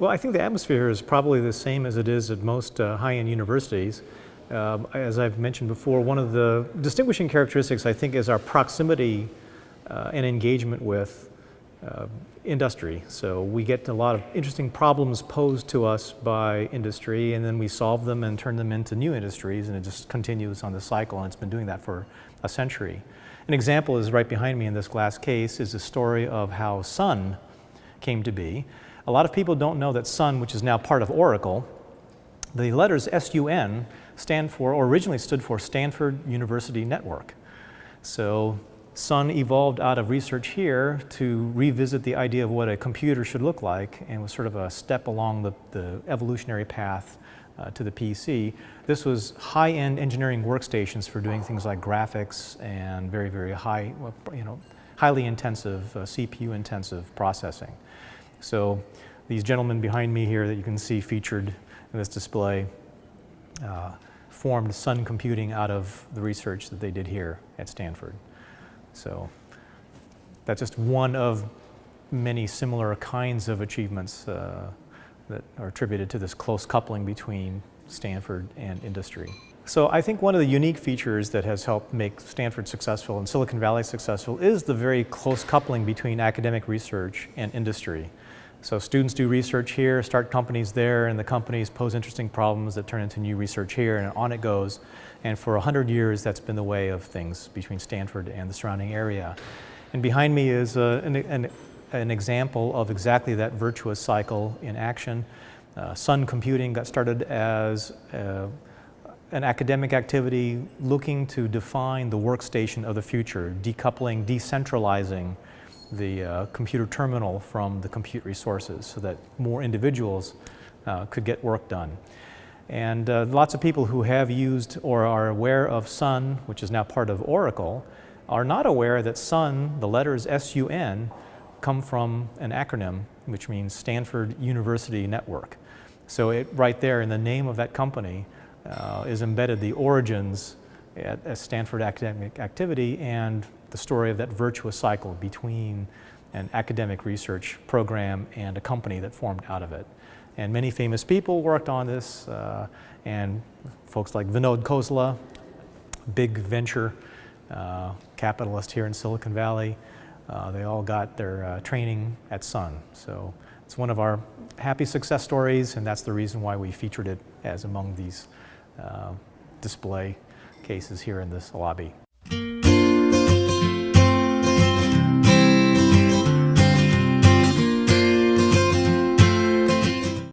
Well, I think the atmosphere is probably the same as it is at most high-end universities. As I've mentioned before, one of the distinguishing characteristics, I think, is our proximity and engagement with industry. So we get a lot of interesting problems posed to us by industry, and then we solve them and turn them into new industries, and it just continues on the cycle, and it's been doing that for a century. An example is right behind me in this glass case is the story of how Sun came to be. A lot of people don't know that Sun, which is now part of Oracle, the letters SUN stand for, or originally stood for, Stanford University Network. So Sun evolved out of research here to revisit the idea of what a computer should look like, and was sort of a step along the evolutionary path to the PC. This was high-end engineering workstations for doing things like graphics and very, very high, highly intensive, CPU-intensive processing. So these gentlemen behind me here that you can see featured in this display formed Sun Computing out of the research that they did here at Stanford. So that's just one of many similar kinds of achievements that are attributed to this close coupling between Stanford and industry. So I think one of the unique features that has helped make Stanford successful and Silicon Valley successful is the very close coupling between academic research and industry. So students do research here, start companies there, and the companies pose interesting problems that turn into new research here, and on it goes. And for 100 years, that's been the way of things between Stanford and the surrounding area. And behind me is an example of exactly that virtuous cycle in action. Sun Computing got started as an academic activity looking to define the workstation of the future, decoupling, decentralizing the computer terminal from the compute resources so that more individuals could get work done. And lots of people who have used or are aware of Sun, which is now part of Oracle, are not aware that Sun, the letters SUN, come from an acronym which means Stanford University Network. So right there in the name of that company is embedded the origins at Stanford academic activity and the story of that virtuous cycle between an academic research program and a company that formed out of it. And many famous people worked on this, and folks like Vinod Khosla, big venture capitalist here in Silicon Valley, they all got their training at Sun. So it's one of our happy success stories, and that's the reason why we featured it as among these display cases here in this lobby.